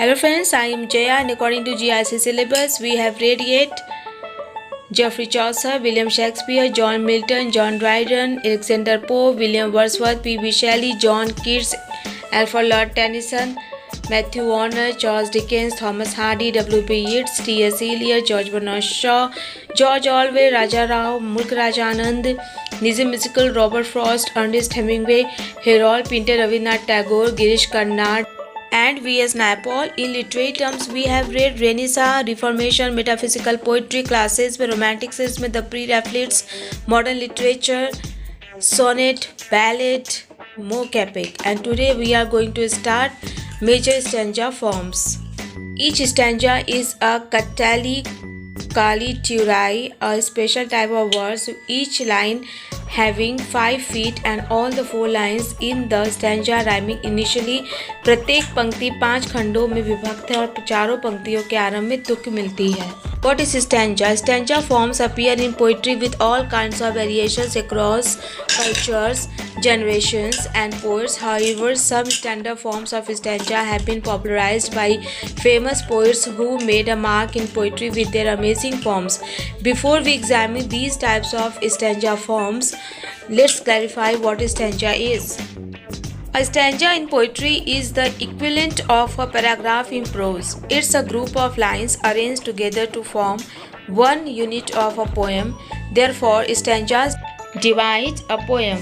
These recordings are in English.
Hello friends, I am Jaya and according to GIC syllabus we have read yet Geoffrey Chaucer, William Shakespeare, John Milton, John Dryden, Alexander Pope, William Wordsworth, P.B. Shelley, John Keats, Alfred Lord Tennyson, Matthew Warner, Charles Dickens, Thomas Hardy, W.B. Yeats, T.S. Eliot, George Bernard Shaw, George Orwell, Raja Rao, Mulk Rajanand, Nizam Musical, Robert Frost, Ernest Hemingway, Harold Pinter, Rabindranath Tagore, Girish Karnad, and V.S. Naipaul. In literary terms, we have read Renaissance, Reformation, metaphysical poetry, classicism, romanticism, the pre-Raphaelites, modern literature, sonnet, ballad, mock epic. And today we are going to start major stanza forms. Each stanza is a Katali Kali Turai, a special type of verse, each line having 5 feet and all the 4 lines in the stanza rhyming initially. प्रत्येक पंक्ति 5 खंडों में विभक्त है और चारों पंक्तियों के आरंभ में तुक मिलती है. What is stanza? Stanza forms appear in poetry with all kinds of variations across cultures, generations, and poets. However, some standard forms of stanza have been popularized by famous poets who made a mark in poetry with their amazing forms. Before we examine these types of stanza forms, let's clarify what a stanza is. A stanza in poetry is the equivalent of a paragraph in prose. It's a group of lines arranged together to form one unit of a poem. Therefore, stanzas divide a poem.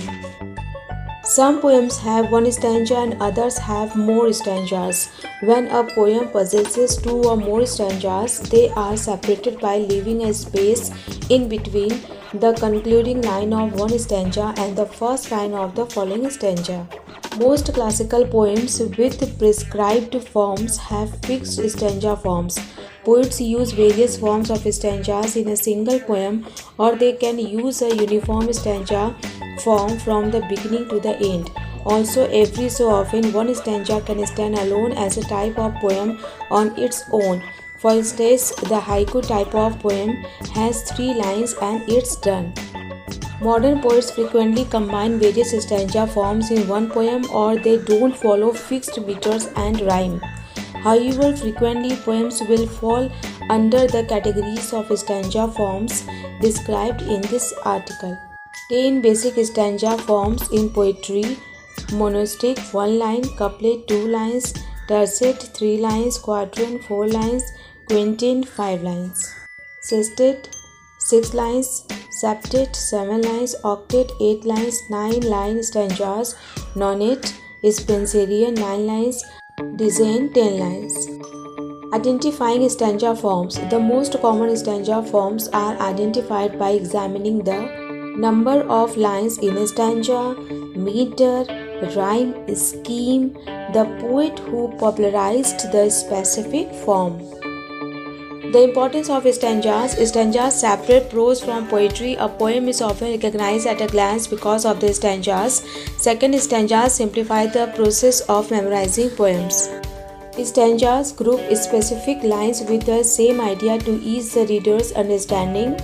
Some poems have one stanza and others have more stanzas. When a poem possesses 2 or more stanzas, they are separated by leaving a space in between the concluding line of one stanza and the first line of the following stanza. Most classical poems with prescribed forms have fixed stanza forms. Poets use various forms of stanzas in a single poem, or they can use a uniform stanza form from the beginning to the end. Also, every so often, one stanza can stand alone as a type of poem on its own. For instance, the haiku type of poem has 3 lines and it's done. Modern poets frequently combine various stanza forms in one poem, or they don't follow fixed meters and rhyme. However, frequently poems will fall under the categories of stanza forms described in this article. 10 basic stanza forms in poetry: monostic 1 line, couplet 2 lines, tercet 3 lines, quatrain 4 lines, quintain 5 lines, sestet 6 lines, septet 7 lines, octet 8 lines, 9-line stanzas, nonet, Spenserian 9 lines, dizaine 10 lines. Identifying stanza forms. The most common stanza forms are identified by examining the number of lines in a stanza, meter, rhyme scheme, the poet who popularized the specific form. The importance of stanzas. Stanzas separate prose from poetry. A poem is often recognized at a glance because of the stanzas. Second, stanzas simplify the process of memorizing poems. Stanzas group specific lines with the same idea to ease the reader's understanding.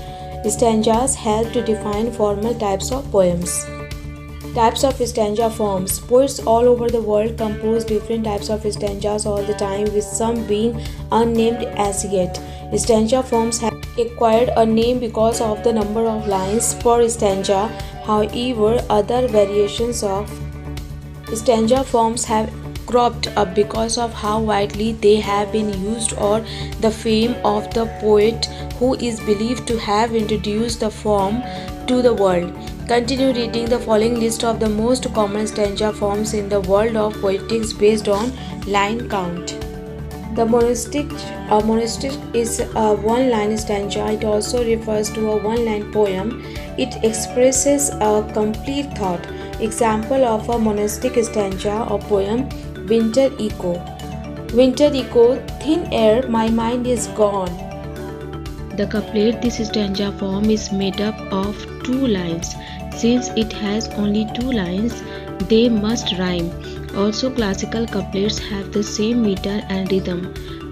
Stanzas help to define formal types of poems. Types of stanza forms. Poets all over the world compose different types of stanzas all the time, with some being unnamed as yet. Stanza forms have acquired a name because of the number of lines per stanza. However, other variations of stanza forms have cropped up because of how widely they have been used or the fame of the poet who is believed to have introduced the form to the world. Continue reading the following list of the most common stanza forms in the world of poetics based on line count. The monistic is a 1-line stanza. It also refers to a 1-line poem. It expresses a complete thought. Example of a monastic stanza or poem: Winter Echo. Winter echo, thin air, my mind is gone. The couplet. This stanza form is made up of 2 lines. Since it has only 2 lines, they must rhyme. Also, classical couplets have the same meter and rhythm.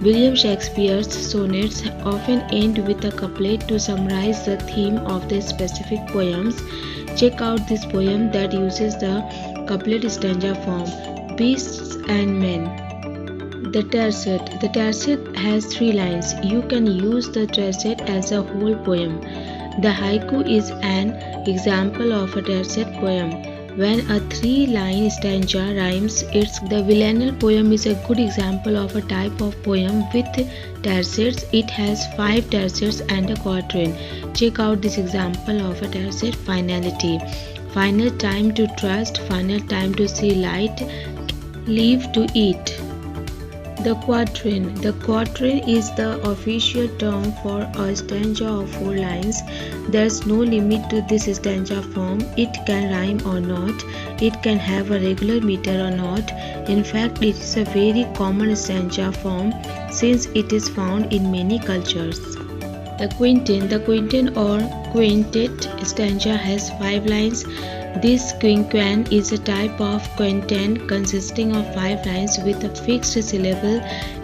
William Shakespeare's sonnets often end with a couplet to summarize the theme of the specific poems. Check out this poem that uses the couplet stanza form: Beasts and Men. The tercet. The tercet has 3 lines. You can use the tercet as a whole poem. The haiku is an example of a tercet poem. When a 3-line stanza rhymes, the villanelle poem is a good example of a type of poem with tercets. It has 5 tercets and a quatrain. Check out this example of a tercet. Finality. Final time to trust, final time to see light, leave to eat. The quatrain. The quatrain is the official term for a stanza of 4 lines. There's no limit to this stanza form. It can rhyme or not. It can have a regular meter or not. In fact, it is a very common stanza form since it is found in many cultures. The quintain. The quintain or quintet stanza has 5 lines. This quinquan is a type of quintet consisting of 5 lines with a fixed syllable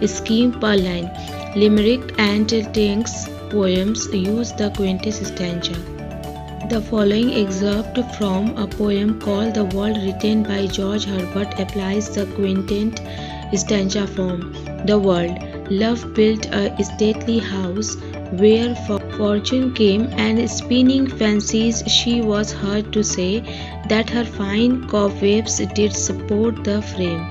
scheme per line. Limerick and Tinks poems use the quintet stanza. The following excerpt from a poem called The World, written by George Herbert, applies the quintet stanza form. The world. Love built a stately house where fortune came, and spinning fancies she was heard to say that her fine cobwebs did support the frame.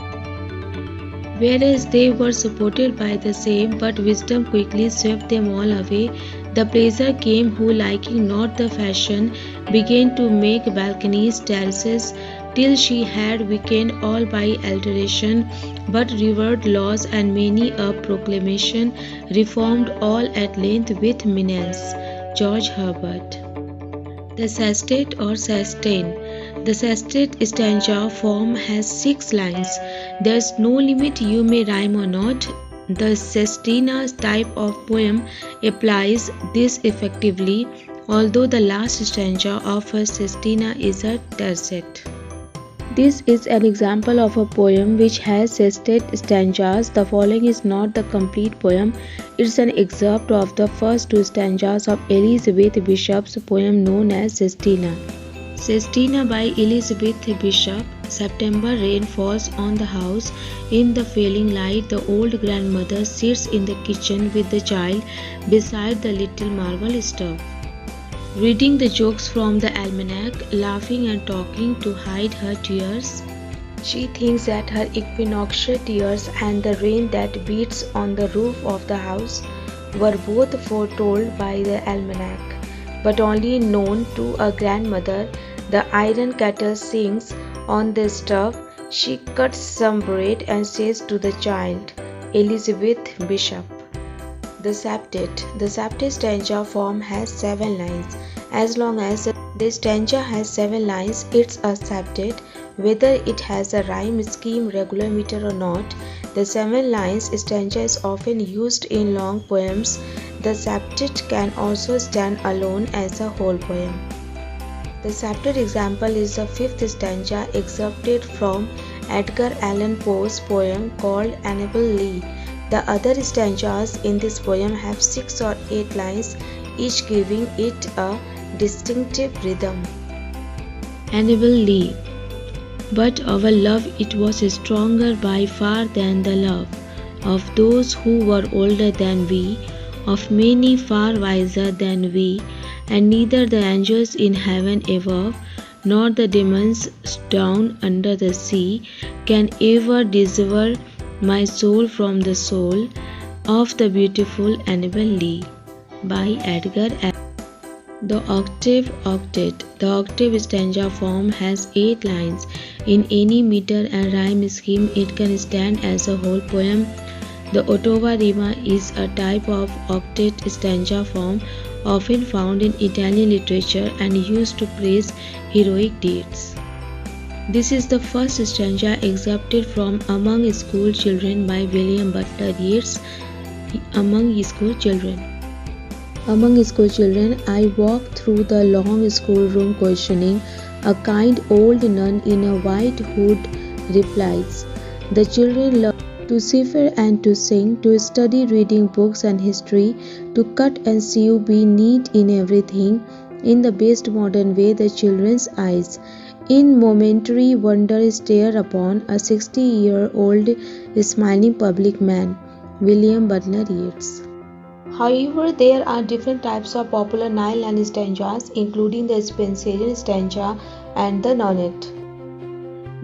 Whereas they were supported by the same, but wisdom quickly swept them all away. The pleasure came who, liking not the fashion, began to make balconies, terraces, till she had weakened all by alteration, but revered laws and many a proclamation, reformed all at length with menace. George Herbert. The sestet or sestain. The sestet stanza form has 6 lines. There is no limit, you may rhyme or not. The sestina type of poem applies this effectively, although the last stanza of a sestina is a tercet. This is an example of a poem which has sestet stanzas. The following is not the complete poem. It's an excerpt of the first 2 stanzas of Elizabeth Bishop's poem known as Sestina. Sestina by Elizabeth Bishop. September rain falls on the house. In the failing light, the old grandmother sits in the kitchen with the child beside the little marble stove, reading the jokes from the almanac, laughing and talking to hide her tears. She thinks that her equinoctial tears and the rain that beats on the roof of the house were both foretold by the almanac, but only known to a grandmother. The iron kettle sings on the stove. She cuts some bread and says to the child. Elizabeth Bishop. The septet. The septet stanza form has 7 lines. As long as the stanza has 7 lines, it's a septet, whether it has a rhyme scheme, regular meter or not. The 7 lines stanza is often used in long poems. The septet can also stand alone as a whole poem. The septet example is the 5th stanza excerpted from Edgar Allan Poe's poem called Annabel Lee. The other stanzas in this poem have 6 or 8 lines, each giving it a distinctive rhythm. Annabel Lee. But our love, it was stronger by far than the love of those who were older than we, of many far wiser than we, and neither the angels in heaven above, nor the demons down under the sea, can ever dissever my soul from the soul of the beautiful Annabel Lee. By Edgar Allan. The octave octet. The octave stanza form has 8 lines. In any meter and rhyme scheme, it can stand as a whole poem. The ottava rima is a type of octet stanza form often found in Italian literature and used to praise heroic deeds. This is the first stanza excerpted from Among School Children by William Butler Yeats. Among School Children. Among school children, I walk through the long schoolroom questioning. A kind old nun in a white hood replies. The children love to cipher and to sing, to study reading books and history, to cut and sew, be neat in everything. in the best modern way, the children's eyes in momentary wonder stare upon a 60-year-old smiling public man. William Butler Yeats. However, there are different types of popular nine-line stanzas, including the Spenserian stanza and the nonnet.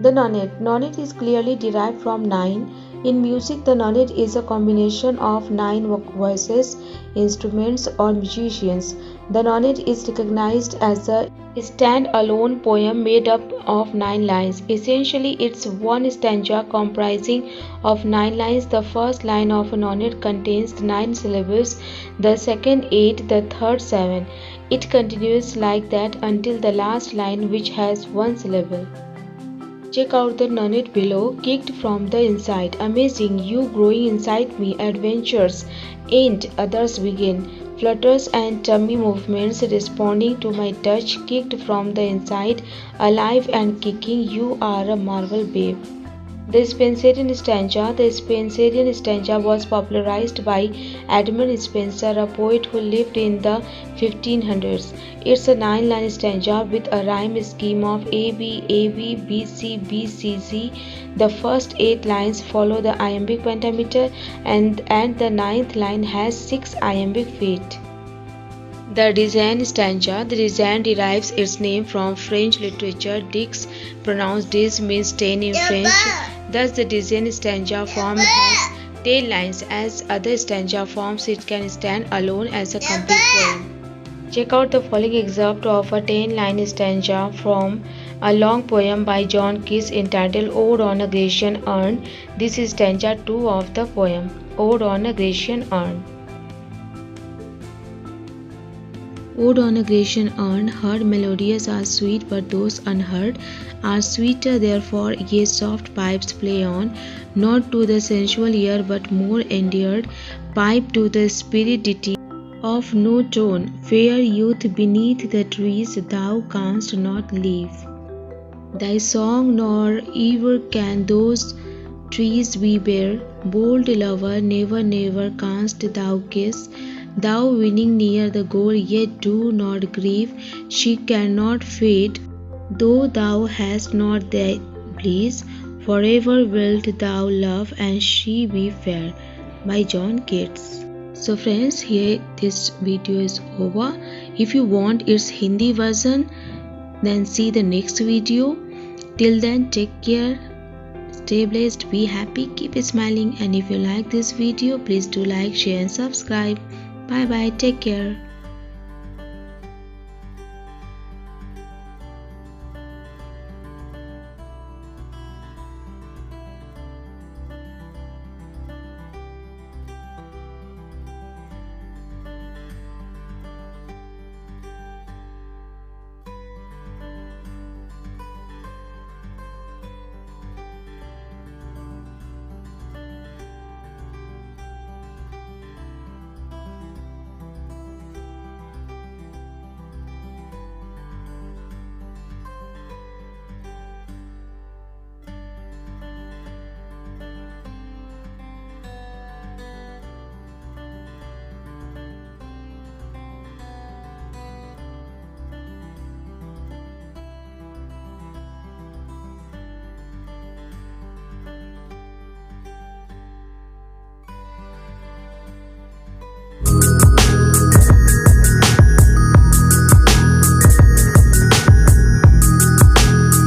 The nonnet. Nonnet is clearly derived from nine. In music, the nonnet is a combination of nine voices, instruments, or musicians. The nonnet is recognized as a stand-alone poem made up of 9 lines. Essentially, it's one stanza comprising of 9 lines. The first line of a nonnet contains 9 syllables, the second 8, the third 7. It continues like that until the last line, which has 1 syllable. Check out the nonnet below. Kicked from the inside. Amazing, you growing inside me. Adventures end, others begin. Flutters and tummy movements responding to my touch. Kicked from the inside. Alive and kicking, you are a marvel, babe. The Spenserian stanza. The Spenserian stanza was popularized by Edmund Spenser, a poet who lived in the 1500s. It's a 9-line stanza with a rhyme scheme of AB, AB, BC, BCC. The first 8 lines follow the iambic pentameter, and the 9th line has 6 iambic feet. The Dizaine stanza. The Dizaine derives its name from French literature. Dix, pronounced dis, means 10 in French. Thus, the Dizaine stanza form has 10 lines. As other stanza forms, it can stand alone as a complete poem. Check out the following excerpt of a 10-line stanza from a long poem by John Keats entitled Ode on a Grecian Urn. This is stanza 2 of the poem, Ode on a Grecian Urn. Ode on a Grecian urn, heard melodious are sweet, but those unheard are sweeter, therefore ye soft pipes play on, not to the sensual ear but more endeared, pipe to the spirit deity of no tone, fair youth beneath the trees thou canst not leave. Thy song nor ever can those trees be bare, bold lover, never, never canst thou kiss, thou winning near the goal, yet do not grieve, she cannot fade, though thou hast not thy bliss, forever wilt thou love and she be fair. By John Keats. So friends, here this video is over. If you want its Hindi version, then see the next video. Till then, take care, stay blessed, be happy, keep smiling, and if you like this video, please do like, share and subscribe. Bye bye, take care.